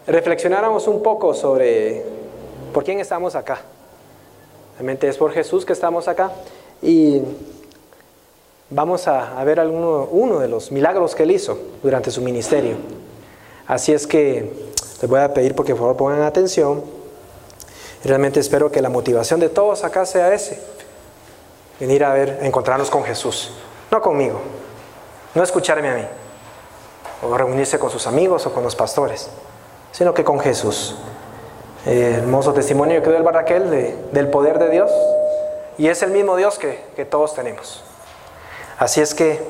reflexionáramos un poco sobre por quién estamos acá. Realmente es por Jesús que estamos acá y vamos a ver uno de los milagros que Él hizo durante su ministerio. Así es que les voy a pedir porque por favor pongan atención. Realmente espero que la motivación de todos acá sea ese: venir a encontrarnos con Jesús, no conmigo, no escucharme a mí, o reunirse con sus amigos o con los pastores, sino que con Jesús. Hermoso testimonio que dio el Barraquel del poder de Dios, y es el mismo Dios que todos tenemos. Así es que,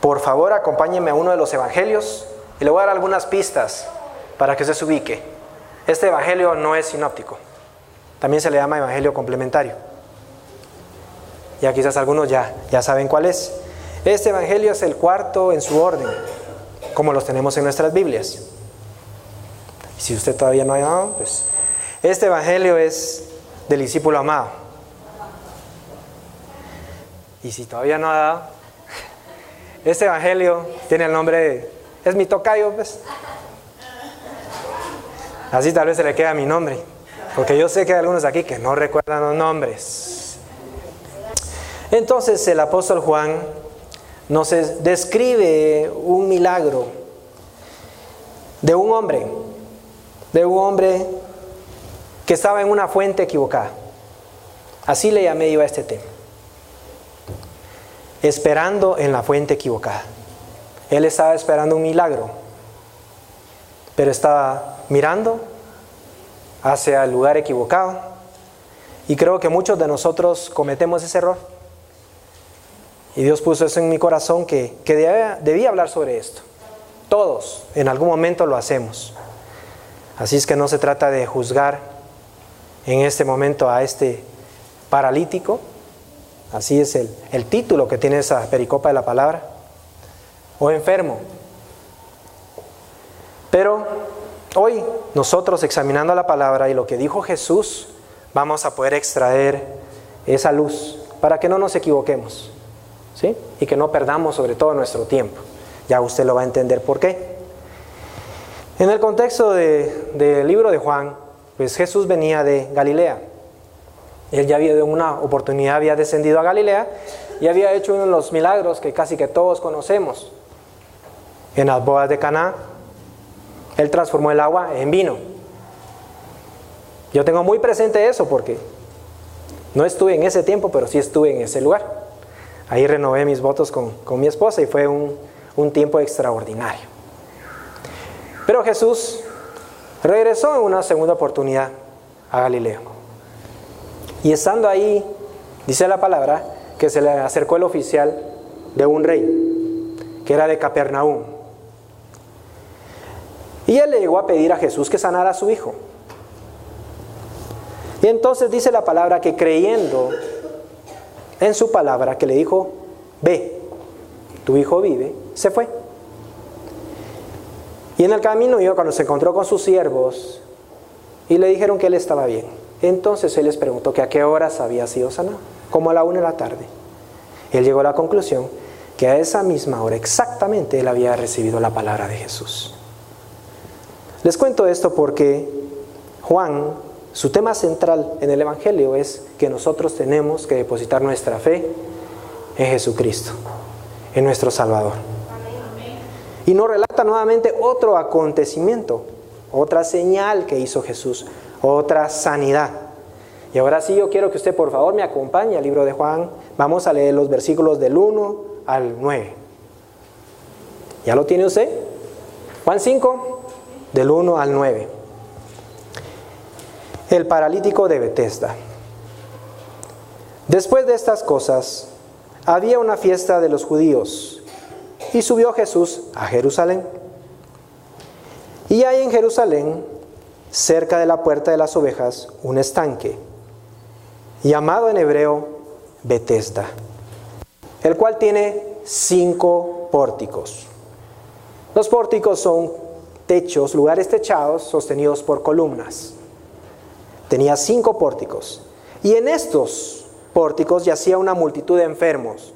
por favor, acompáñenme a uno de los evangelios y le voy a dar algunas pistas para que usted se ubique. Este evangelio no es sinóptico, también se le llama evangelio complementario. Ya quizás algunos ya saben cuál es. Este evangelio es el cuarto en su orden, como los tenemos en nuestras Biblias. Si usted todavía no ha dado, pues este evangelio es del discípulo amado. Y si todavía no ha dado, este evangelio tiene el nombre es mi tocayo, pues. Así tal vez se le queda mi nombre, porque yo sé que hay algunos aquí que no recuerdan los nombres. Entonces el apóstol Juan nos describe un milagro de un hombre que estaba en una fuente equivocada. Así le llamé yo a este tema: esperando en la fuente equivocada. Él estaba esperando un milagro, pero estaba mirando hacia el lugar equivocado. Y creo que muchos de nosotros cometemos ese error. Y Dios puso eso en mi corazón que debía hablar sobre esto. Todos en algún momento lo hacemos. Así es que no se trata de juzgar en este momento a este paralítico. Así es el título que tiene esa pericopa de la palabra. O enfermo. Pero hoy nosotros, examinando la palabra y lo que dijo Jesús, vamos a poder extraer esa luz para que no nos equivoquemos, ¿sí? Y que no perdamos sobre todo nuestro tiempo. Ya usted lo va a entender por qué. En el contexto del libro de Juan, pues Jesús venía de Galilea. Él ya había de una oportunidad había descendido a Galilea y había hecho uno de los milagros que casi que todos conocemos. En las bodas de Caná, Él transformó el agua en vino. Yo tengo muy presente eso porque no estuve en ese tiempo, pero sí estuve en ese lugar. Ahí renové mis votos con mi esposa y fue un tiempo extraordinario. Pero Jesús regresó en una segunda oportunidad a Galilea. Y estando ahí, dice la palabra, que se le acercó el oficial de un rey, que era de Capernaum. Y él le llegó a pedir a Jesús que sanara a su hijo. Y entonces dice la palabra que creyendo en su palabra, que le dijo: ve, tu hijo vive, se fue. Y en el camino cuando se encontró con sus siervos y le dijeron que él estaba bien, entonces él les preguntó que a qué horas había sido sanado. Como a la 1 de la tarde. Él llegó a la conclusión que a esa misma hora exactamente él había recibido la palabra de Jesús. Les cuento esto porque Juan, su tema central en el evangelio es que nosotros tenemos que depositar nuestra fe en Jesucristo, en nuestro Salvador. Y nos relata nuevamente otro acontecimiento, otra señal que hizo Jesús, otra sanidad. Y ahora sí, yo quiero que usted por favor me acompañe al libro de Juan. Vamos a leer los versículos del 1 al 9. ¿Ya lo tiene usted? Juan 5, del 1 al 9. El paralítico de Betesda. Después de estas cosas, había una fiesta de los judíos, y subió Jesús a Jerusalén. Y hay en Jerusalén, cerca de la puerta de las ovejas, un estanque, llamado en hebreo Betesda, el cual tiene 5 pórticos. Los pórticos son techos, lugares techados sostenidos por columnas. Tenía 5 pórticos. Y en estos pórticos yacía una multitud de enfermos,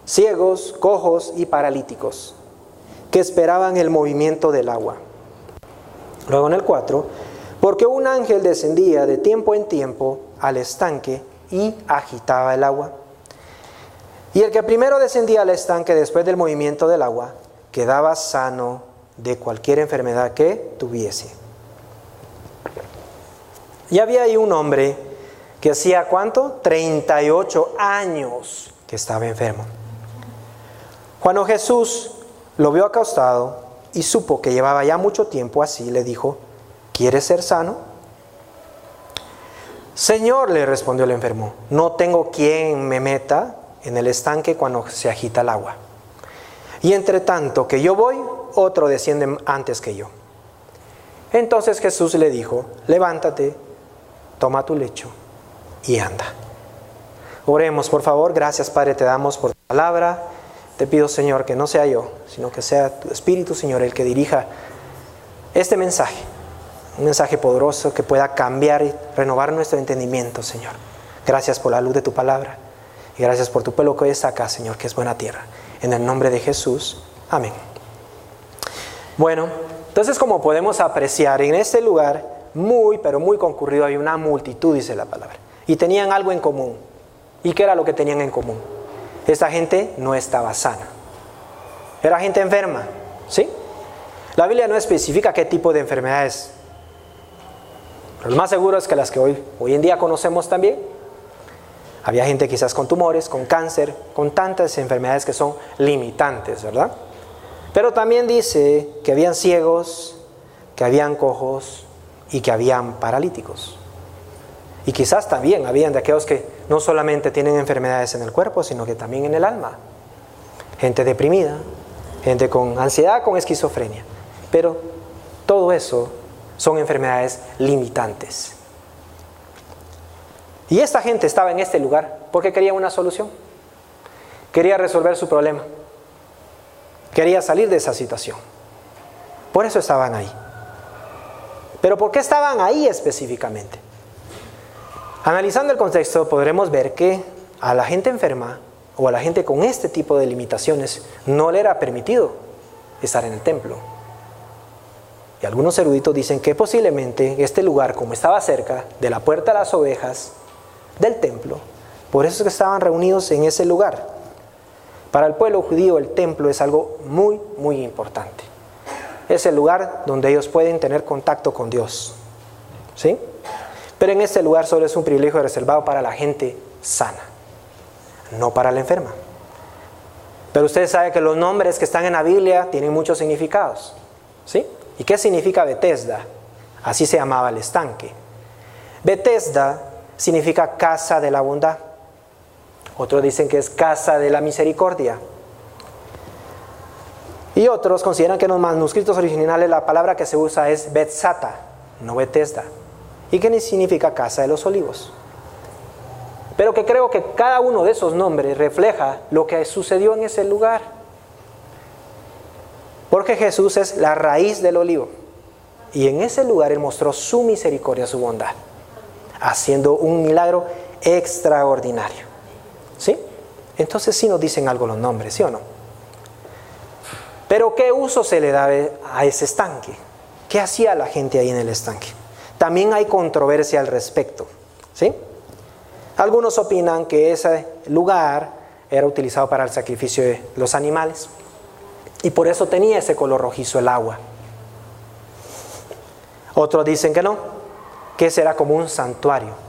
ciegos, cojos y paralíticos, que esperaban el movimiento del agua. Luego en el 4, porque un ángel descendía de tiempo en tiempo al estanque y agitaba el agua. Y el que primero descendía al estanque después del movimiento del agua, quedaba sano de cualquier enfermedad que tuviese. Y había ahí un hombre que hacía ¿cuánto? 38 años que estaba enfermo. Cuando Jesús lo vio acostado y supo que llevaba ya mucho tiempo así, le dijo: ¿quieres ser sano? Señor, le respondió el enfermo, no tengo quien me meta en el estanque cuando se agita el agua. Y entre tanto que yo voy, otro desciende antes que yo. Entonces Jesús le dijo: levántate, toma tu lecho y anda. Oremos, por favor. Gracias, Padre, te damos por tu palabra. Te pido, Señor, que no sea yo, sino que sea tu Espíritu, Señor, el que dirija este mensaje. Un mensaje poderoso que pueda cambiar y renovar nuestro entendimiento, Señor. Gracias por la luz de tu palabra. Y gracias por tu pueblo que hoy está acá, Señor, que es buena tierra. En el nombre de Jesús. Amén. Bueno, entonces, como podemos apreciar, en este lugar muy, pero muy concurrido, hay una multitud, dice la palabra. Y tenían algo en común. ¿Y qué era lo que tenían en común? Esta gente no estaba sana. Era gente enferma, ¿sí? La Biblia no especifica qué tipo de enfermedades. Pero lo más seguro es que las que hoy en día conocemos también. Había gente quizás con tumores, con cáncer, con tantas enfermedades que son limitantes, ¿verdad? Pero también dice que habían ciegos, que habían cojos y que habían paralíticos. Y quizás también habían de aquellos que no solamente tienen enfermedades en el cuerpo, sino que también en el alma. Gente deprimida, gente con ansiedad, con esquizofrenia. Pero todo eso son enfermedades limitantes. Y esta gente estaba en este lugar porque quería una solución. Quería resolver su problema. Quería salir de esa situación. Por eso estaban ahí. Pero ¿por qué estaban ahí específicamente? Analizando el contexto, podremos ver que a la gente enferma o a la gente con este tipo de limitaciones no le era permitido estar en el templo. Y algunos eruditos dicen que posiblemente este lugar, como estaba cerca de la puerta de las ovejas del templo, por eso es que estaban reunidos en ese lugar. Para el pueblo judío el templo es algo muy, muy importante. Es el lugar donde ellos pueden tener contacto con Dios, ¿sí? Pero en este lugar solo es un privilegio reservado para la gente sana, no para la enferma. Pero ustedes saben que los nombres que están en la Biblia tienen muchos significados, ¿sí? ¿Y qué significa Betesda? Así se llamaba el estanque. Betesda significa casa de la bondad. Otros dicen que es casa de la misericordia. Y otros consideran que en los manuscritos originales la palabra que se usa es Betzata, no Betesda. ¿Y qué significa casa de los olivos? Pero que creo que cada uno de esos nombres refleja lo que sucedió en ese lugar. Porque Jesús es la raíz del olivo. Y en ese lugar Él mostró su misericordia, su bondad, haciendo un milagro extraordinario. ¿Sí? Entonces sí nos dicen algo los nombres, ¿sí o no? Pero ¿qué uso se le da a ese estanque? ¿Qué hacía la gente ahí en el estanque? También hay controversia al respecto, ¿sí? Algunos opinan que ese lugar era utilizado para el sacrificio de los animales y por eso tenía ese color rojizo el agua. Otros dicen que no, que ese era como un santuario.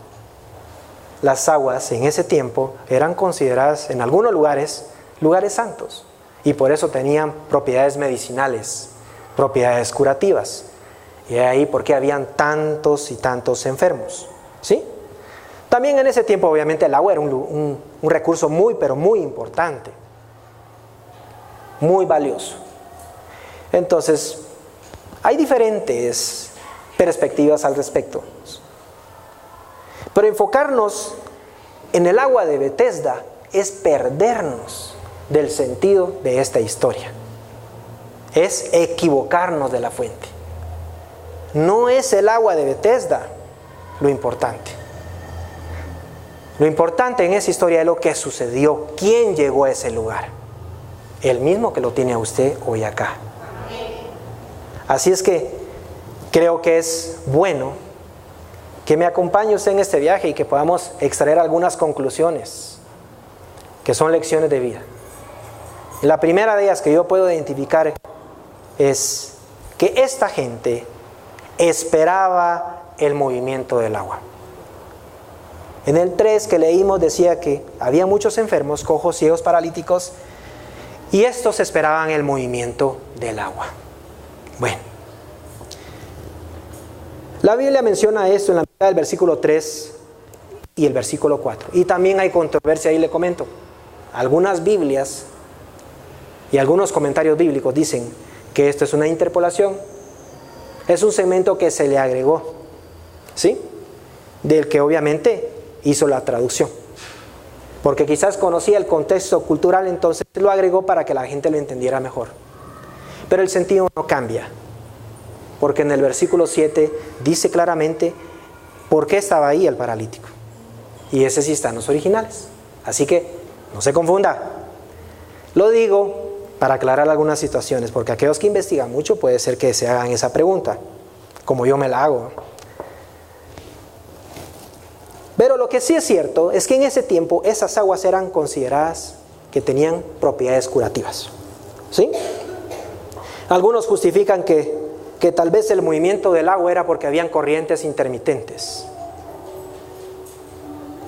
Las aguas en ese tiempo eran consideradas en algunos lugares santos y por eso tenían propiedades medicinales, propiedades curativas. Y de ahí porque habían tantos y tantos enfermos, ¿sí? También en ese tiempo obviamente el agua era un recurso muy pero muy importante, muy valioso. Entonces hay diferentes perspectivas al respecto, pero enfocarnos en el agua de Betesda es perdernos del sentido de esta historia, es equivocarnos de la fuente. No es el agua de Betesda lo importante. Lo importante en esa historia es lo que sucedió, quién llegó a ese lugar. El mismo que lo tiene a usted hoy acá. Así es que creo que es bueno que me acompañe usted en este viaje y que podamos extraer algunas conclusiones que son lecciones de vida. Y la primera de ellas que yo puedo identificar es que esta gente esperaba el movimiento del agua. En el 3 que leímos decía que había muchos enfermos, cojos, ciegos, paralíticos, y estos esperaban el movimiento del agua. Bueno, la Biblia menciona esto en la mitad del versículo 3 y el versículo 4. Y también hay controversia, ahí le comento. Algunas Biblias y algunos comentarios bíblicos dicen que esto es una interpolación. Es un segmento que se le agregó, ¿sí? Del que obviamente hizo la traducción. Porque quizás conocía el contexto cultural, entonces lo agregó para que la gente lo entendiera mejor. Pero el sentido no cambia. Porque en el versículo 7 dice claramente por qué estaba ahí el paralítico. Y ese sí está en los originales. Así que no se confunda. Lo digo para aclarar algunas situaciones, porque aquellos que investigan mucho puede ser que se hagan esa pregunta, como yo me la hago. Pero lo que sí es cierto es que en ese tiempo esas aguas eran consideradas que tenían propiedades curativas, ¿sí? Algunos justifican que tal vez el movimiento del agua era porque habían corrientes intermitentes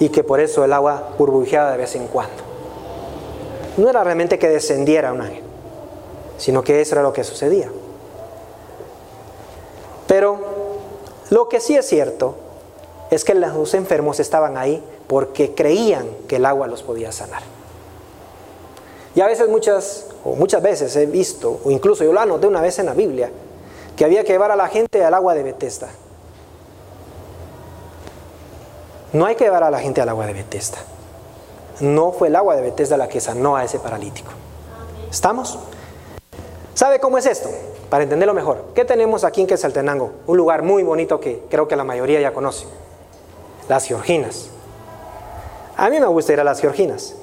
y que por eso el agua burbujeaba de vez en cuando. No era realmente que descendiera un ángel, sino que eso era lo que sucedía. Pero lo que sí es cierto es que los enfermos estaban ahí porque creían que el agua los podía sanar. Y a veces muchas veces he visto, o incluso yo lo anoté una vez en la Biblia, que había que llevar a la gente al agua de Betesda. No hay que llevar a la gente al agua de Betesda. No fue el agua de Betesda la que sanó a ese paralítico. ¿Estamos? ¿Sabe cómo es esto? Para entenderlo mejor. ¿Qué tenemos aquí en Quetzaltenango? Un lugar muy bonito que creo que la mayoría ya conoce. Las Georginas. A mí me gusta ir a las Georginas.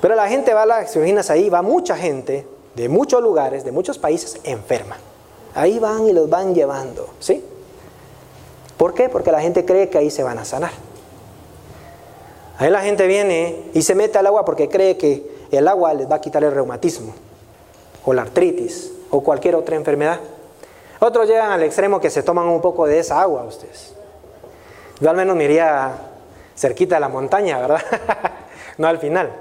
Pero la gente va a las Georginas, ahí va mucha gente de muchos lugares, de muchos países enferma. Ahí van y los van llevando, ¿sí? ¿Por qué? Porque la gente cree que ahí se van a sanar. Ahí la gente viene y se mete al agua porque cree que el agua les va a quitar el reumatismo, o la artritis, o cualquier otra enfermedad. Otros llegan al extremo que se toman un poco de esa agua ustedes. Yo al menos me iría cerquita de la montaña, ¿verdad? No al final.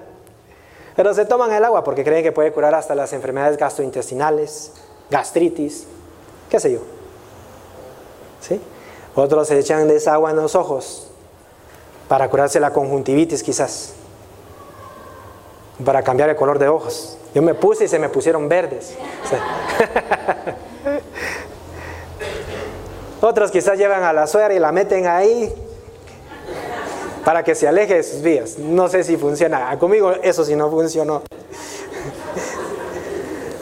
Pero se toman el agua porque creen que puede curar hasta las enfermedades gastrointestinales, gastritis, qué sé yo. ¿Sí? Otros se echan de esa agua en los ojos para curarse la conjuntivitis quizás, para cambiar el color de ojos. Yo me puse y se me pusieron verdes. O sea. Otros quizás llevan a la suegra y la meten ahí para que se aleje de sus vías. No sé si funciona. Conmigo eso sí no funcionó.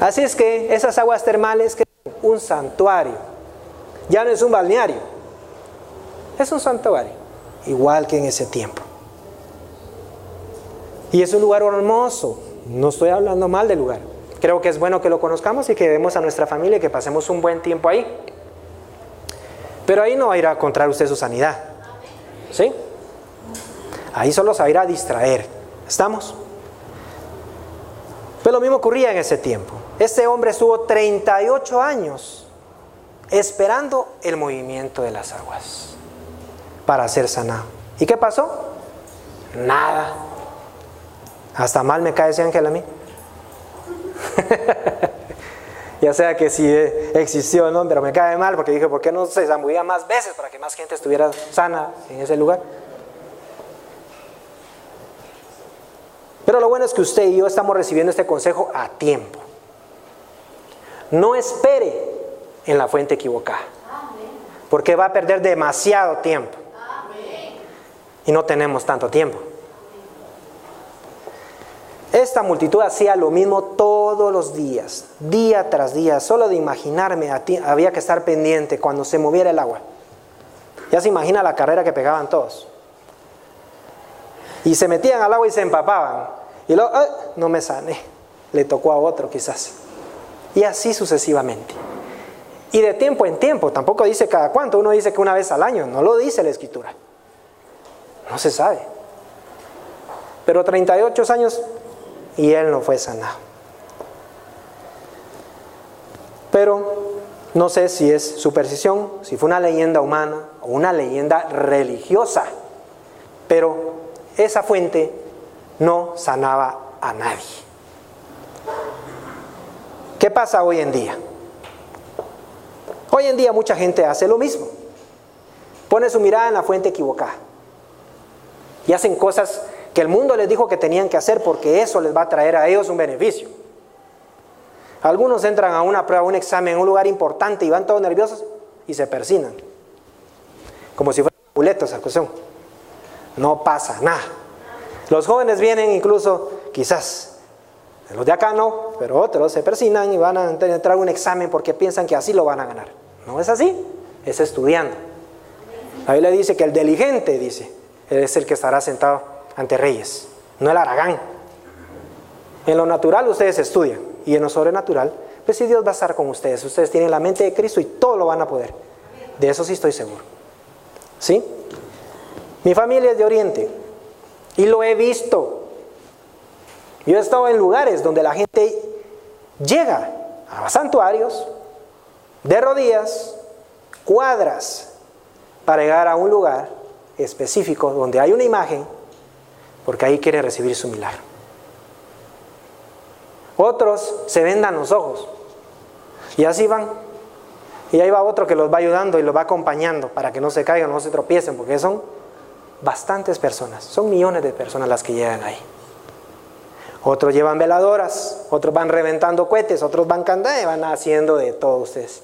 Así es que esas aguas termales que es un santuario. Ya no es un balneario. Es un santuario. Igual que en ese tiempo. Y es un lugar hermoso. No estoy hablando mal del lugar. Creo que es bueno que lo conozcamos y que demos a nuestra familia y que pasemos un buen tiempo ahí. Pero ahí no va a ir a encontrar usted su sanidad. ¿Sí? Ahí solo se va a ir a distraer. ¿Estamos? Pero lo mismo ocurría en ese tiempo. Este hombre estuvo 38 años esperando el movimiento de las aguas para ser sanado. ¿Y qué pasó? Nada. Hasta mal me cae ese ángel a mí. Ya sea que sí existió o no, pero me cae mal porque dije, ¿por qué no se zambullía más veces para que más gente estuviera sana en ese lugar? Pero lo bueno es que usted y yo estamos recibiendo este consejo a tiempo. No espere en la fuente equivocada, porque va a perder demasiado tiempo. Y no tenemos tanto tiempo. Esta multitud hacía lo mismo todos los días, día tras día. Solo de imaginarme había que estar pendiente cuando se moviera el agua. Ya se imagina la carrera que pegaban todos. Y se metían al agua y se empapaban. Y luego, no me sané. Le tocó a otro quizás. Y así sucesivamente. Y de tiempo en tiempo, tampoco dice cada cuánto, uno dice que una vez al año, no lo dice la Escritura. No se sabe. Pero 38 años y él no fue sanado. Pero no sé si es superstición, si fue una leyenda humana o una leyenda religiosa. Pero esa fuente no sanaba a nadie. ¿Qué pasa hoy en día? Hoy en día mucha gente hace lo mismo. Pone su mirada en la fuente equivocada. Y hacen cosas que el mundo les dijo que tenían que hacer porque eso les va a traer a ellos un beneficio. Algunos entran a una prueba, a un examen, en un lugar importante y van todos nerviosos y se persignan. Como si fuera un amuleto esa cuestión. No pasa nada. Los jóvenes vienen incluso, quizás, los de acá no, pero otros se persignan y van a entrar a un examen porque piensan que así lo van a ganar. No es así, es estudiando. La Biblia dice que el diligente, dice, es el que estará sentado ante reyes, no el haragán. En lo natural ustedes estudian y en lo sobrenatural, pues si Dios va a estar con ustedes. Ustedes tienen la mente de Cristo y todo lo van a poder. De eso sí estoy seguro. ¿Sí? Mi familia es de Oriente y lo he visto. Yo he estado en lugares donde la gente llega a santuarios de rodillas, cuadras, para llegar a un lugar específico donde hay una imagen, porque ahí quiere recibir su milagro. Otros se vendan los ojos y así van. Y ahí va otro que los va ayudando y los va acompañando para que no se caigan, no se tropiecen, porque son bastantes personas, son millones de personas las que llegan ahí. Otros llevan veladoras, otros van reventando cohetes, otros van cantando, van haciendo de todo ustedes.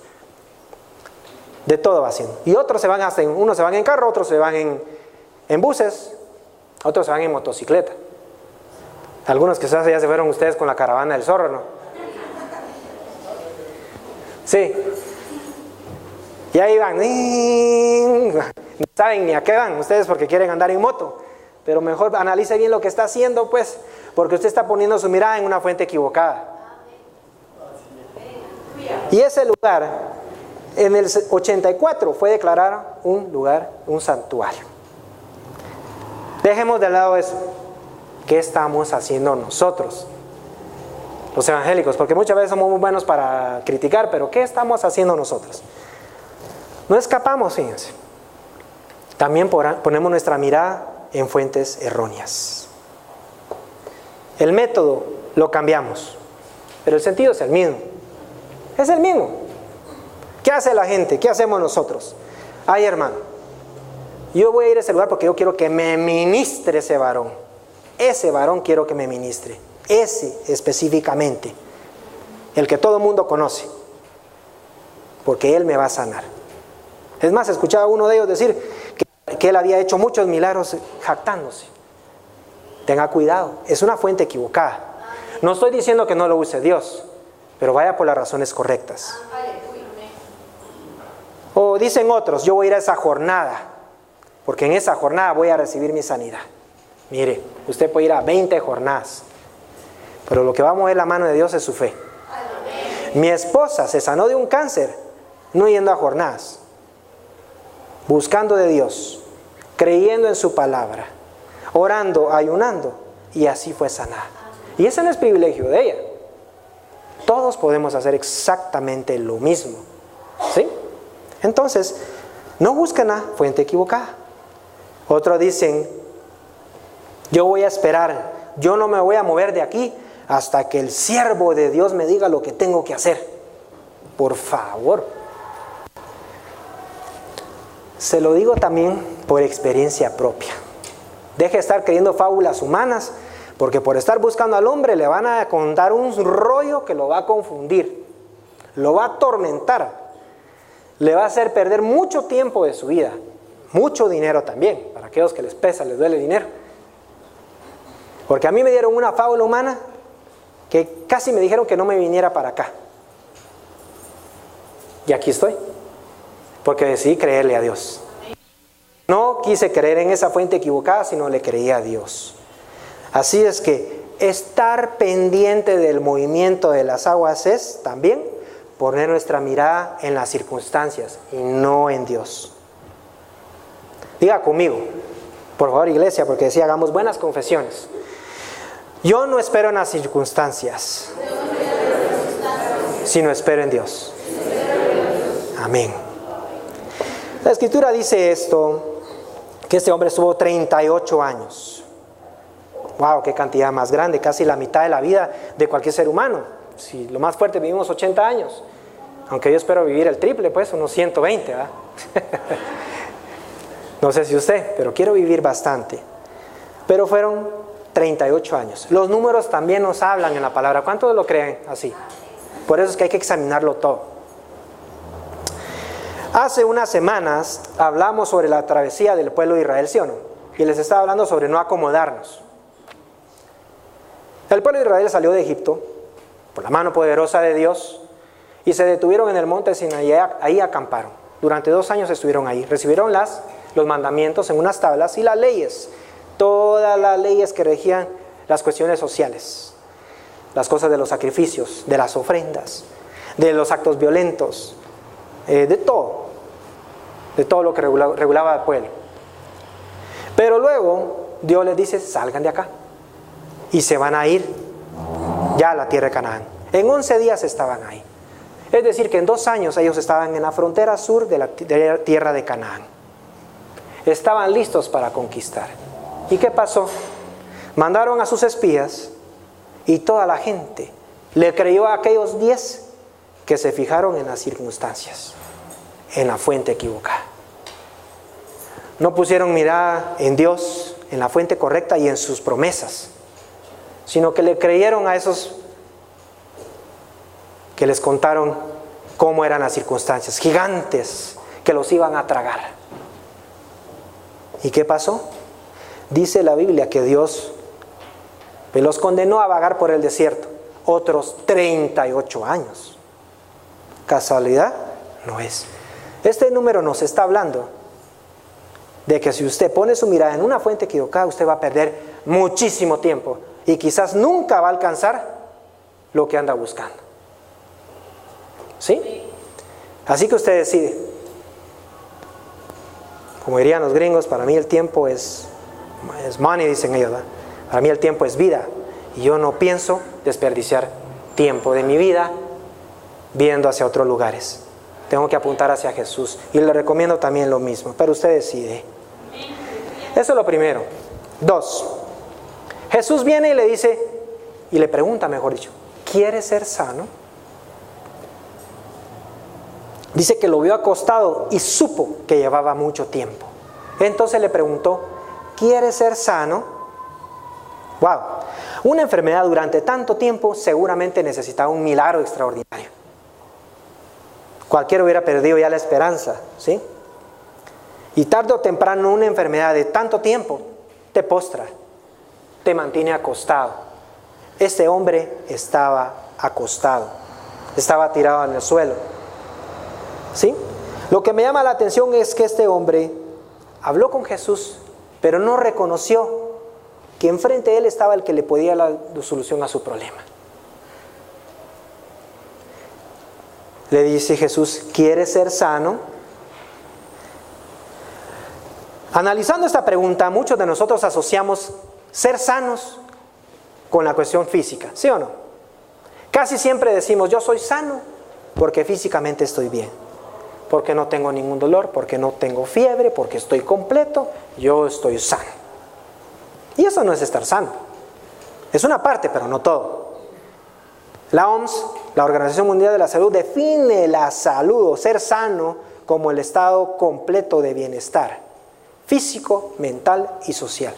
De todo va haciendo. Y otros se van unos se van en carro, otros se van en buses, otros se van en motocicleta. Algunos quizás ya se fueron ustedes con la caravana del zorro, ¿no? Sí. Y ahí van. No saben ni a qué van ustedes porque quieren andar en moto. Pero mejor analice bien lo que está haciendo, pues, porque usted está poniendo su mirada en una fuente equivocada. Y ese lugar, en el 84, fue declarado un lugar, un santuario. Dejemos de lado eso. ¿Qué estamos haciendo nosotros, los evangélicos? Porque muchas veces somos muy buenos para criticar, pero ¿qué estamos haciendo nosotros? No escapamos, fíjense. También ponemos nuestra mirada en fuentes erróneas. El método lo cambiamos, pero el sentido es el mismo. Es el mismo. ¿Qué hace la gente? ¿Qué hacemos nosotros? Ay, hermano, yo voy a ir a ese lugar porque yo quiero que me ministre ese varón. Ese varón quiero que me ministre. Ese específicamente. El que todo el mundo conoce. Porque él me va a sanar. Es más, escuchaba a uno de ellos decir que él había hecho muchos milagros jactándose. Tenga cuidado, es una fuente equivocada. No estoy diciendo que no lo use Dios, pero vaya por las razones correctas. O dicen otros, yo voy a ir a esa jornada, porque en esa jornada voy a recibir mi sanidad. Mire, usted puede ir a 20 jornadas, pero lo que va a mover la mano de Dios es su fe. Mi esposa se sanó de un cáncer, no yendo a jornadas, buscando de Dios, creyendo en su palabra, orando, ayunando, y así fue sanada. Y ese no es privilegio de ella. Todos podemos hacer exactamente lo mismo, ¿sí? Entonces, no busquen la fuente equivocada. Otros dicen, yo voy a esperar, yo no me voy a mover de aquí hasta que el siervo de Dios me diga lo que tengo que hacer. Por favor. Se lo digo también por experiencia propia. Deje de estar creyendo fábulas humanas, porque por estar buscando al hombre le van a contar un rollo que lo va a confundir, lo va a atormentar, le va a hacer perder mucho tiempo de su vida, mucho dinero también, para aquellos que les pesa, les duele el dinero. Porque a mí me dieron una fábula humana que casi me dijeron que no me viniera para acá. Y aquí estoy, porque decidí creerle a Dios. No quise creer en esa fuente equivocada, sino le creí a Dios. Así es que estar pendiente del movimiento de las aguas es también poner nuestra mirada en las circunstancias y no en Dios. Diga conmigo, por favor, iglesia, porque decía, hagamos buenas confesiones. Yo no espero en las circunstancias, sino espero en Dios. Amén. La Escritura dice esto, que este hombre estuvo 38 años. Wow, qué cantidad más grande, casi la mitad de la vida de cualquier ser humano. Si lo más fuerte vivimos 80 años, aunque yo espero vivir el triple, pues unos 120, ¿verdad? No sé si usted, pero quiero vivir bastante. Pero fueron 38 años. Los números también nos hablan en la palabra. ¿Cuántos lo creen así? Por eso es que hay que examinarlo todo. Hace unas semanas hablamos sobre la travesía del pueblo de Israel, ¿sí o no? Y les estaba hablando sobre no acomodarnos. El pueblo de Israel salió de Egipto por la mano poderosa de Dios y se detuvieron en el monte Sinaí, ahí acamparon. Durante 2 años estuvieron ahí, recibieron los mandamientos en unas tablas y las leyes, todas las leyes que regían las cuestiones sociales, las cosas de los sacrificios, de las ofrendas, de los actos violentos, de todo lo que regulaba al pueblo. Pero luego Dios les dice, salgan de acá, y se van a ir ya a la tierra de Canaán. En 11 días estaban ahí. Es decir, que en 2 años ellos estaban en la frontera sur de la tierra de Canaán. Estaban listos para conquistar. ¿Y qué pasó? Mandaron a sus espías y toda la gente le creyó a aquellos 10 que se fijaron en las circunstancias, en la fuente equivocada. No pusieron mirada en Dios, en la fuente correcta y en sus promesas, sino que le creyeron a esos que les contaron cómo eran las circunstancias, gigantes que los iban a tragar. ¿Y qué pasó? Dice la Biblia que Dios los condenó a vagar por el desierto otros 38 años. ¿Casualidad? No es. Este número nos está hablando de que si usted pone su mirada en una fuente equivocada, usted va a perder muchísimo tiempo y quizás nunca va a alcanzar lo que anda buscando. ¿Sí? Así que usted decide. Como dirían los gringos, para mí el tiempo es money, dicen ellos, ¿verdad? Para mí el tiempo es vida y yo no pienso desperdiciar tiempo de mi vida viendo hacia otros lugares. Tengo que apuntar hacia Jesús y le recomiendo también lo mismo, pero usted decide. Eso es lo primero. 2, Jesús viene y le dice, y le pregunta, mejor dicho, ¿quieres ser sano? Dice que lo vio acostado y supo que llevaba mucho tiempo. Entonces le preguntó, ¿quieres ser sano? Wow, una enfermedad durante tanto tiempo seguramente necesitaba un milagro extraordinario. Cualquiera hubiera perdido ya la esperanza, ¿sí? Y tarde o temprano una enfermedad de tanto tiempo te postra, te mantiene acostado. Este hombre estaba acostado, estaba tirado en el suelo, ¿sí? Lo que me llama la atención es que este hombre habló con Jesús, pero no reconoció que enfrente de él estaba el que le podía dar la solución a su problema. Le dice Jesús, ¿quieres ser sano? Analizando esta pregunta, muchos de nosotros asociamos ser sanos con la cuestión física, ¿sí o no? Casi siempre decimos, yo soy sano porque físicamente estoy bien, porque no tengo ningún dolor, porque no tengo fiebre, porque estoy completo, yo estoy sano. Y eso no es estar sano. Es una parte, pero no todo. La OMS, la Organización Mundial de la Salud, define la salud o ser sano como el estado completo de bienestar físico, mental y social.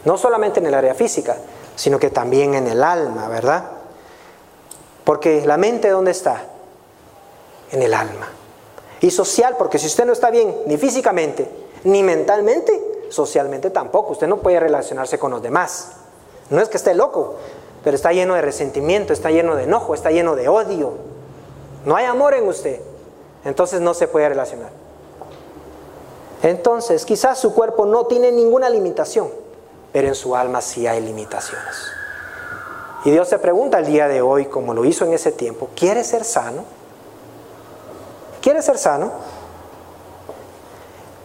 No solamente en el área física, sino que también en el alma, ¿verdad? Porque la mente, ¿dónde está? En el alma. Y social, porque si usted no está bien ni físicamente, ni mentalmente, socialmente tampoco. Usted no puede relacionarse con los demás. No es que esté loco, pero está lleno de resentimiento, está lleno de enojo, está lleno de odio. No hay amor en usted. Entonces no se puede relacionar. Entonces quizás su cuerpo no tiene ninguna limitación, pero en su alma sí hay limitaciones. Y Dios se pregunta el día de hoy, como lo hizo en ese tiempo, ¿quieres ser sano? ¿Quieres ser sano?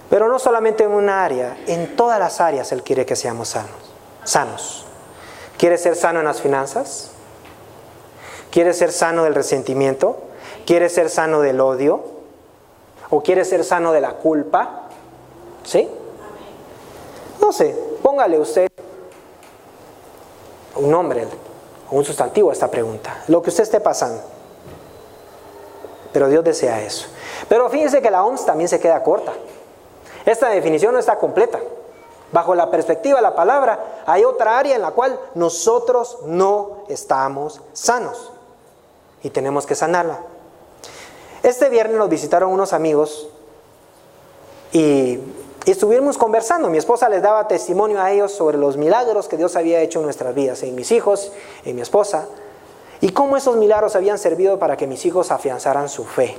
Pero no solamente en una área, en todas las áreas Él quiere que seamos sanos. ¿Quieres ser sano en las finanzas? ¿Quieres ser sano del resentimiento? ¿Quieres ser sano del odio? ¿O quieres ser sano de la culpa? ¿Sí? No sé, póngale usted un nombre o un sustantivo a esta pregunta, lo que usted esté pasando. Pero Dios desea eso. Pero fíjense que la OMS también se queda corta. Esta definición no está completa. Bajo la perspectiva de la palabra, hay otra área en la cual nosotros no estamos sanos y tenemos que sanarla. Este viernes nos visitaron unos amigos y estuvimos conversando. Mi esposa les daba testimonio a ellos sobre los milagros que Dios había hecho en nuestras vidas, en mis hijos, en mi esposa, y cómo esos milagros habían servido para que mis hijos afianzaran su fe,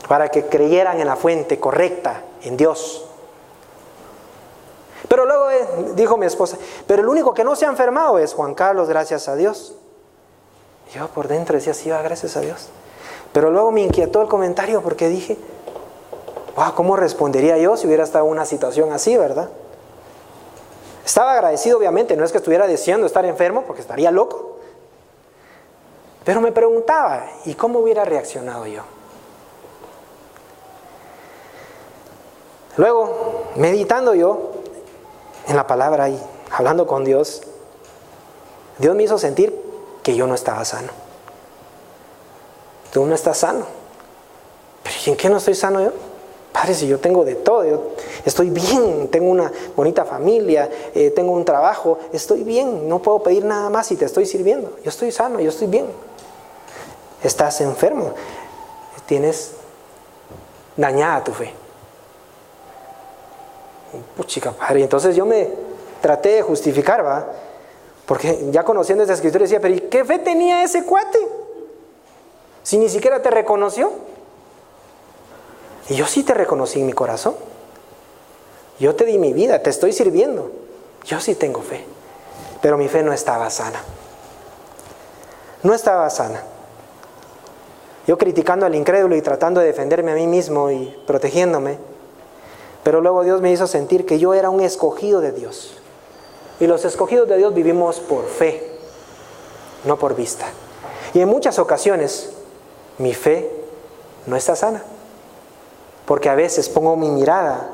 para que creyeran en la fuente correcta, en Dios. Pero luego dijo mi esposa, pero el único que no se ha enfermado es Juan Carlos, gracias a Dios. Y yo por dentro decía, sí, gracias a Dios. Pero luego me inquietó el comentario porque dije, wow, ¿cómo respondería yo si hubiera estado en una situación así, verdad? Estaba agradecido, obviamente, no es que estuviera deseando estar enfermo porque estaría loco. Pero me preguntaba, ¿y cómo hubiera reaccionado yo? Luego, meditando yo en la palabra y hablando con Dios, Dios me hizo sentir que yo no estaba sano. Tú no estás sano. ¿Pero en qué no estoy sano yo? Padre, si yo tengo de todo, yo estoy bien, tengo una bonita familia, tengo un trabajo, estoy bien, no puedo pedir nada más y te estoy sirviendo. Yo estoy sano, yo estoy bien. Estás enfermo, tienes dañada tu fe. Puchica, Padre, entonces yo me traté de justificar, ¿va? Porque ya conociendo esa escritura decía, pero ¿y qué fe tenía ese cuate? Si ni siquiera te reconoció. Y yo sí te reconocí en mi corazón. Yo te di mi vida, te estoy sirviendo. Yo sí tengo fe. Pero mi fe no estaba sana. No estaba sana. Yo criticando al incrédulo y tratando de defenderme a mí mismo y protegiéndome. Pero luego Dios me hizo sentir que yo era un escogido de Dios. Y los escogidos de Dios vivimos por fe, no por vista. Y en muchas ocasiones mi fe no está sana. Porque a veces pongo mi mirada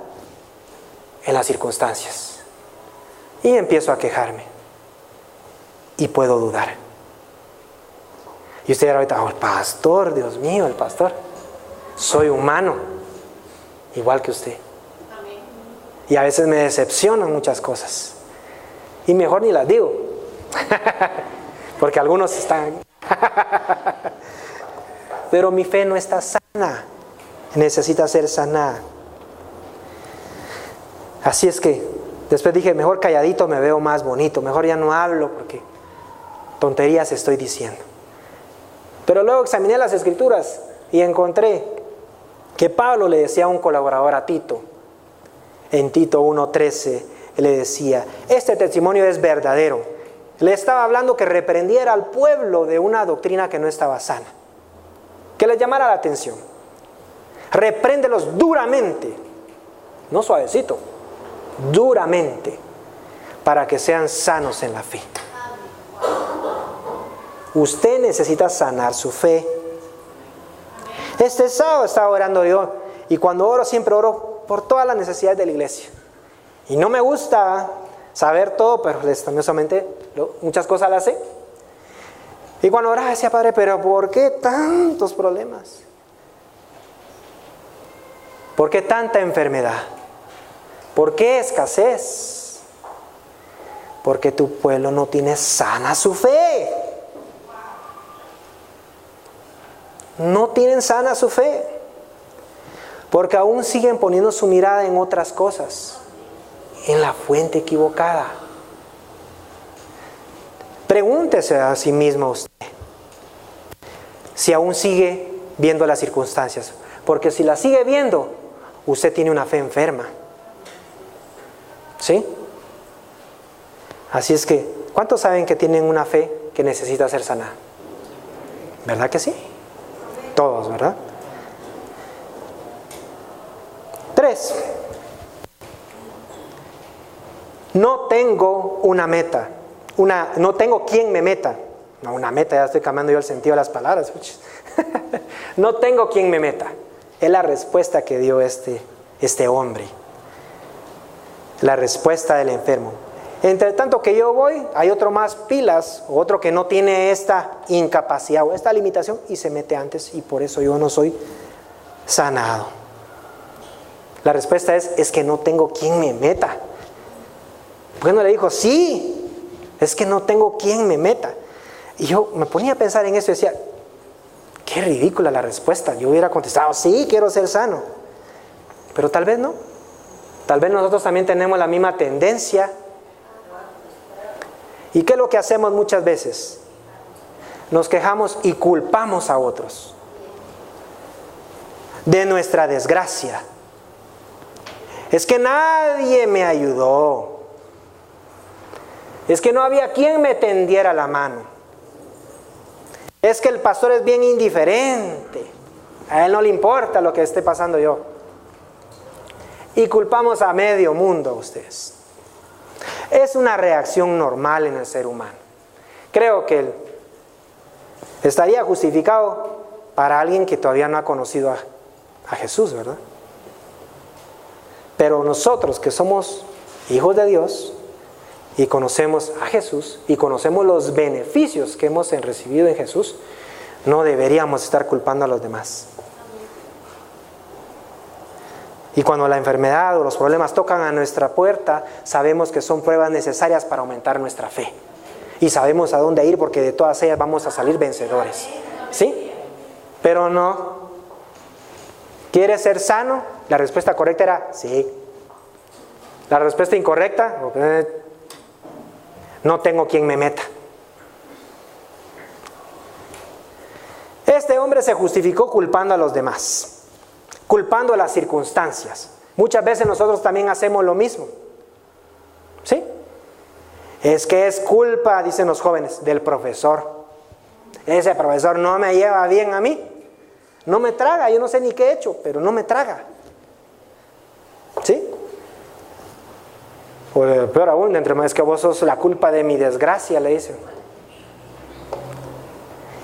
en las circunstancias. Y empiezo a quejarme. Y puedo dudar. Y usted ahorita, oh, el pastor, Dios mío, el pastor. Soy humano, igual que usted. Y a veces me decepcionan muchas cosas. Y mejor ni las digo. Porque algunos están... Pero mi fe no está sana. Necesita ser sanada. Así es que después dije, mejor calladito me veo más bonito. Mejor ya no hablo porque tonterías estoy diciendo. Pero luego examiné las escrituras y encontré que Pablo le decía a un colaborador, a Tito, en Tito 1:13, le decía, este testimonio es verdadero. Le estaba hablando que reprendiera al pueblo de una doctrina que no estaba sana, que les llamara la atención. Repréndelos duramente, no suavecito, duramente, para que sean sanos en la fe. Usted necesita sanar su fe. Este sábado estaba orando yo, y cuando oro siempre oro por todas las necesidades de la iglesia. Y no me gusta saber todo, pero lastimosamente muchas cosas las sé. Y cuando oraba decía, Padre, pero ¿por qué tantos problemas? ¿Por qué tanta enfermedad? ¿Por qué escasez? Porque tu pueblo no tiene sana su fe. No tienen sana su fe. Porque aún siguen poniendo su mirada en otras cosas, en la fuente equivocada. Pregúntese a sí mismo usted si aún sigue viendo las circunstancias. Porque si las sigue viendo, usted tiene una fe enferma. ¿Sí? Así es que ¿Cuántos saben que tienen una fe que necesita ser sanada? ¿Verdad que sí? Todos, ¿verdad? 3. No tengo una meta. No tengo quien me meta. No, una meta, ya estoy cambiando yo el sentido de las palabras. No tengo quien me meta. Es la respuesta que dio este hombre. La respuesta del enfermo. Entre tanto que yo voy, hay otro más pilas, otro que no tiene esta incapacidad o esta limitación y se mete antes, y por eso yo no soy sanado. La respuesta es que no tengo quien me meta. ¿Por qué no le dijo? Sí, es que no tengo quien me meta. Y yo me ponía a pensar en eso y decía, qué ridícula la respuesta. Yo hubiera contestado, sí, quiero ser sano. Pero tal vez no. Tal vez nosotros también tenemos la misma tendencia. ¿Y qué es lo que hacemos muchas veces? Nos quejamos y culpamos a otros de nuestra desgracia. Es que nadie me ayudó. Es que no había quien me tendiera la mano. Es que el pastor es bien indiferente. A él no le importa lo que esté pasando yo. Y culpamos a medio mundo a ustedes. Es una reacción normal en el ser humano. Creo que estaría justificado para alguien que todavía no ha conocido a Jesús, ¿verdad? Pero nosotros que somos hijos de Dios y conocemos a Jesús y conocemos los beneficios que hemos recibido en Jesús, no deberíamos estar culpando a los demás. Y cuando la enfermedad o los problemas tocan a nuestra puerta, sabemos que son pruebas necesarias para aumentar nuestra fe. Y sabemos a dónde ir porque de todas ellas vamos a salir vencedores. ¿Sí? Pero no. ¿Quieres ser sano? La respuesta correcta era sí. La respuesta incorrecta, no tengo quien me meta. Este hombre se justificó culpando a los demás. Culpando a las circunstancias. Muchas veces nosotros también hacemos lo mismo. ¿Sí? Es que es culpa, dicen los jóvenes, del profesor. Ese profesor no me lleva bien a mí. No me traga, yo no sé ni qué he hecho, pero no me traga. ¿Sí? O peor aún, es que vos sos la culpa de mi desgracia, le dicen.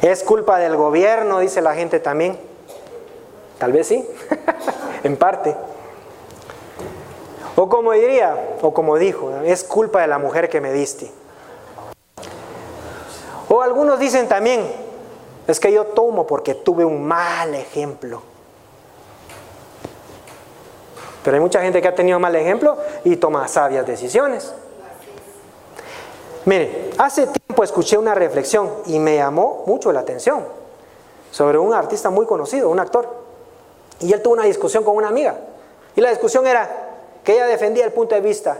Es culpa del gobierno, dice la gente también. Tal vez sí, en parte. O como diría, o como dijo, es culpa de la mujer que me diste. O algunos dicen también, es que yo tomo porque tuve un mal ejemplo. Pero hay mucha gente que ha tenido mal ejemplo y toma sabias decisiones. Mire, hace tiempo escuché una reflexión y me llamó mucho la atención sobre un artista muy conocido, un actor. Y él tuvo una discusión con una amiga. Y la discusión era que ella defendía el punto de vista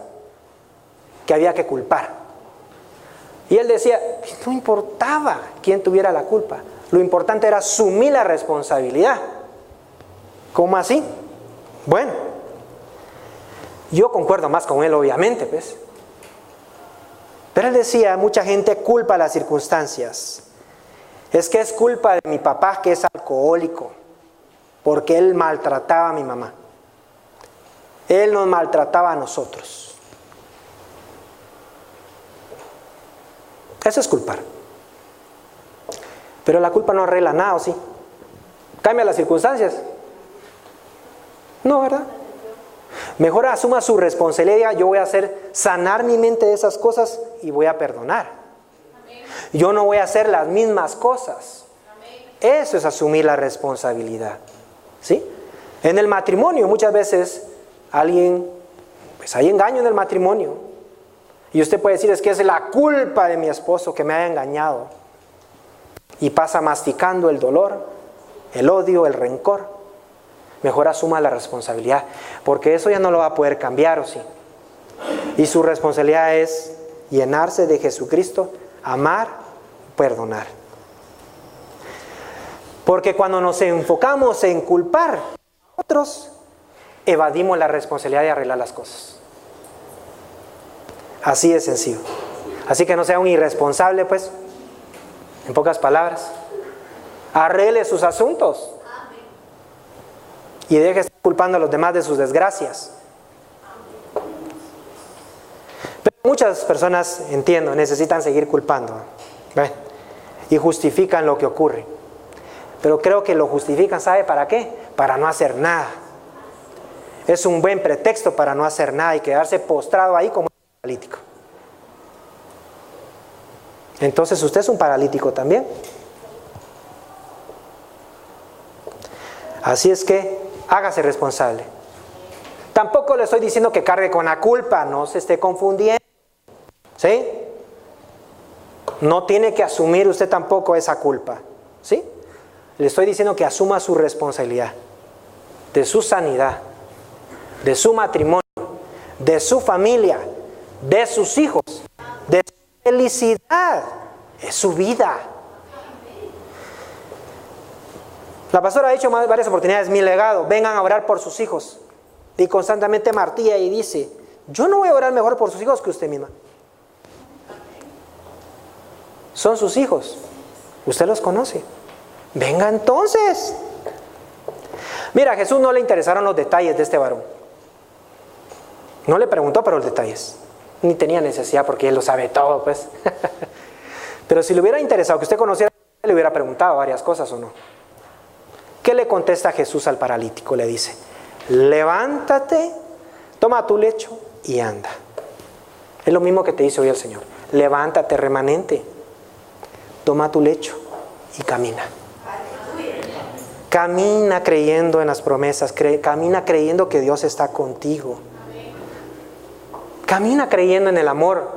que había que culpar. Y él decía, no importaba quién tuviera la culpa. Lo importante era asumir la responsabilidad. ¿Cómo así? Bueno, yo concuerdo más con él, obviamente, pues. Pero él decía, mucha gente culpa las circunstancias. Es que es culpa de mi papá que es alcohólico, porque él maltrataba a mi mamá. Él nos maltrataba a nosotros. Eso es culpar. Pero la culpa no arregla nada, ¿o sí? ¿Cambia las circunstancias? No, ¿verdad? Mejor asuma su responsabilidad. Yo voy a hacer sanar mi mente de esas cosas y voy a perdonar. Yo no voy a hacer las mismas cosas. Eso es asumir la responsabilidad. ¿Sí? En el matrimonio muchas veces pues hay engaño en el matrimonio. Y usted puede decir, es que es la culpa de mi esposo que me haya engañado. Y pasa masticando el dolor, el odio, el rencor. Mejor asuma la responsabilidad, porque eso ya no lo va a poder cambiar, ¿o sí? Y su responsabilidad es llenarse de Jesucristo, amar, perdonar. Porque cuando nos enfocamos en culpar a otros, evadimos la responsabilidad de arreglar las cosas. Así de sencillo. Así que no sea un irresponsable, pues, en pocas palabras. Arregle sus asuntos. Y deje de estar culpando a los demás de sus desgracias. Pero muchas personas, entiendo, necesitan seguir culpando. ¿Ven? Y justifican lo que ocurre. Pero creo que lo justifican, ¿sabe para qué? Para no hacer nada. Es un buen pretexto para no hacer nada y quedarse postrado ahí como un paralítico. Entonces usted es un paralítico también. Así es que hágase responsable. Tampoco le estoy diciendo que cargue con la culpa, no se esté confundiendo. ¿Sí? No tiene que asumir usted tampoco esa culpa. ¿Sí? Le estoy diciendo que asuma su responsabilidad de su sanidad, de su matrimonio, de su familia, de sus hijos, de su felicidad, es su vida. La pastora ha dicho varias oportunidades, mi legado, vengan a orar por sus hijos. Y constantemente martilla y dice, yo no voy a orar mejor por sus hijos que usted misma. Son sus hijos, usted los conoce. Venga entonces. Mira, a Jesús no le interesaron los detalles de este varón. No le preguntó por los detalles. Ni tenía necesidad porque él lo sabe todo, pues. Pero si le hubiera interesado que usted conociera, le hubiera preguntado varias cosas o no. ¿Qué le contesta Jesús al paralítico? Le dice, levántate, toma tu lecho y anda. Es lo mismo que te dice hoy el Señor. Levántate, remanente, toma tu lecho y camina. Camina creyendo en las promesas, camina creyendo que Dios está contigo. Camina creyendo en el amor,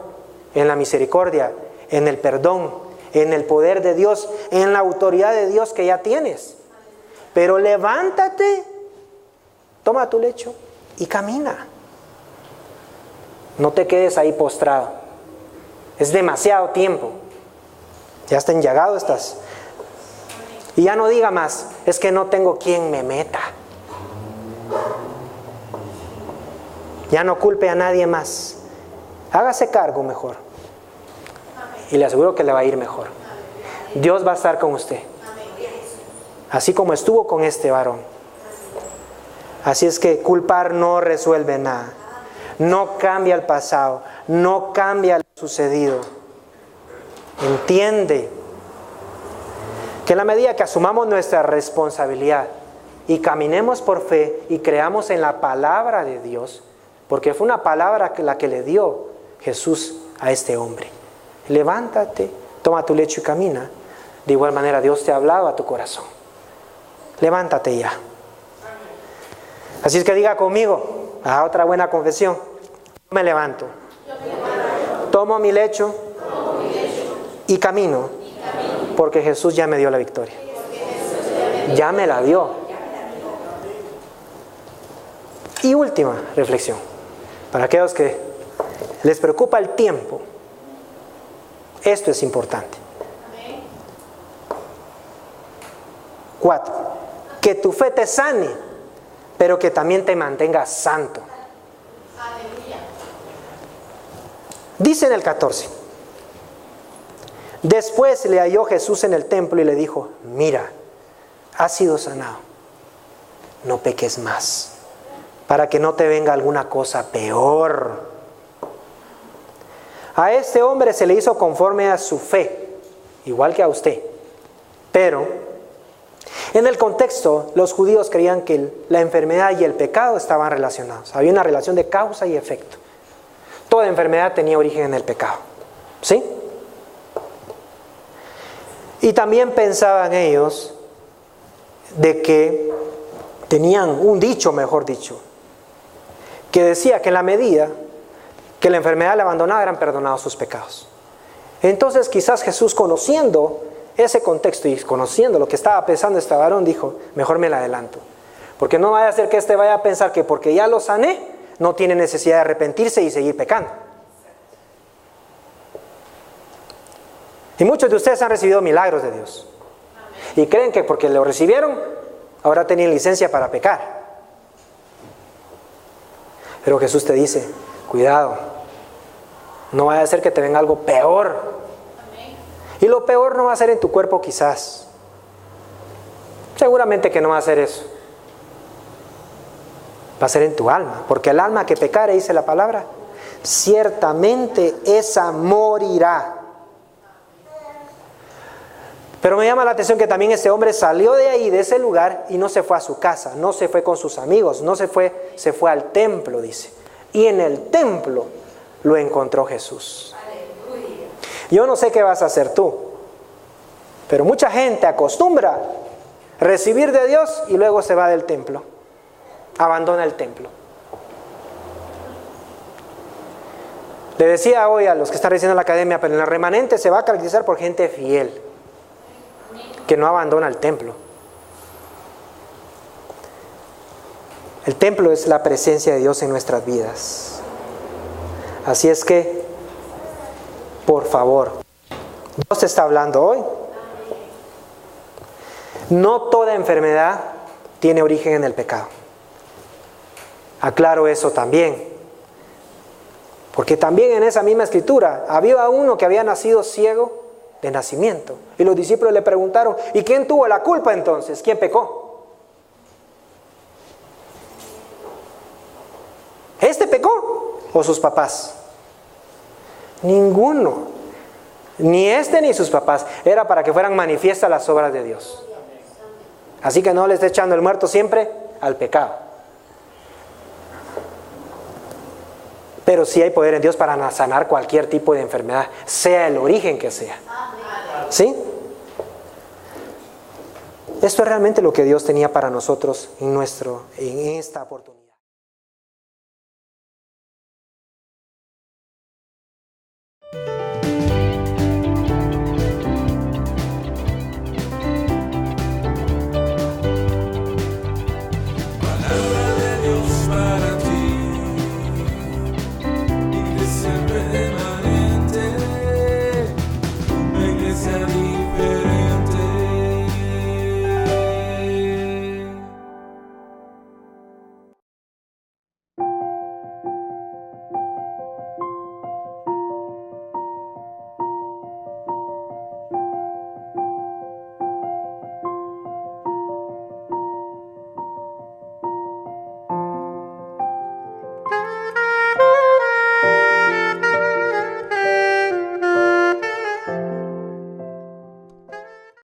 en la misericordia, en el perdón, en el poder de Dios, en la autoridad de Dios que ya tienes. Pero levántate, toma tu lecho y camina. No te quedes ahí postrado. Es demasiado tiempo. Ya está enllagado estás. Y ya no diga más, es que no tengo quien me meta. Ya no culpe a nadie más. Hágase cargo mejor. Y le aseguro que le va a ir mejor. Dios va a estar con usted. Así como estuvo con este varón. Así es que culpar no resuelve nada. No cambia el pasado. No cambia lo sucedido. Entiende que en la medida que asumamos nuestra responsabilidad y caminemos por fe y creamos en la palabra de Dios, porque fue una palabra la que le dio Jesús a este hombre. Levántate, toma tu lecho y camina. De igual manera Dios te ha hablado a tu corazón. Levántate ya. Así es que diga conmigo, otra buena confesión. Yo me levanto. Tomo mi lecho y camino. Porque Jesús ya me dio la victoria. Ya me la dio. Y última reflexión. Para aquellos que les preocupa el tiempo, esto es importante. 4. Que tu fe te sane, pero que también te mantenga santo. Dice en el 14. Después le halló Jesús en el templo y le dijo, mira, has sido sanado, no peques más, para que no te venga alguna cosa peor. A este hombre se le hizo conforme a su fe, igual que a usted. Pero en el contexto, los judíos creían que la enfermedad y el pecado estaban relacionados. Había una relación de causa y efecto. Toda enfermedad tenía origen en el pecado. ¿Sí? Y también pensaban ellos de que tenían un dicho, mejor dicho, que decía que en la medida que la enfermedad le abandonaba eran perdonados sus pecados. Entonces quizás Jesús, conociendo ese contexto y conociendo lo que estaba pensando este varón, dijo, mejor me la adelanto. Porque no vaya a ser que este vaya a pensar que porque ya lo sané, no tiene necesidad de arrepentirse y seguir pecando. Y muchos de ustedes han recibido milagros de Dios. Y creen que porque lo recibieron, ahora tienen licencia para pecar. Pero Jesús te dice, cuidado, No vaya a ser que te venga algo peor. Y lo peor no va a ser en tu cuerpo quizás. Seguramente que no va a ser eso. Va a ser en tu alma. Porque el alma que pecare, dice la palabra, ciertamente esa morirá. Pero me llama la atención que también ese hombre salió de ahí, de ese lugar, y no se fue a su casa, no se fue con sus amigos, se fue al templo, dice. Y en el templo lo encontró Jesús. Yo no sé qué vas a hacer tú, pero mucha gente acostumbra recibir de Dios y luego se va del templo, abandona el templo. Le decía hoy a los que están recibiendo la academia, pero en el remanente se va a caracterizar por gente fiel, que no abandona el templo. El templo es la presencia de Dios en nuestras vidas. Así es que, por favor, Dios te está hablando hoy. No toda enfermedad tiene origen en el pecado. Aclaro eso también. Porque también en esa misma escritura había uno que había nacido ciego de nacimiento. Y los discípulos le preguntaron, ¿y quién tuvo la culpa entonces? ¿Quién pecó? ¿Este pecó o sus papás? Ninguno. Ni este ni sus papás. Era para que fueran manifiestas las obras de Dios. Así que no le esté echando el muerto siempre al pecado. Pero sí hay poder en Dios para sanar cualquier tipo de enfermedad, sea el origen que sea. ¿Sí? Esto es realmente lo que Dios tenía para nosotros en esta oportunidad.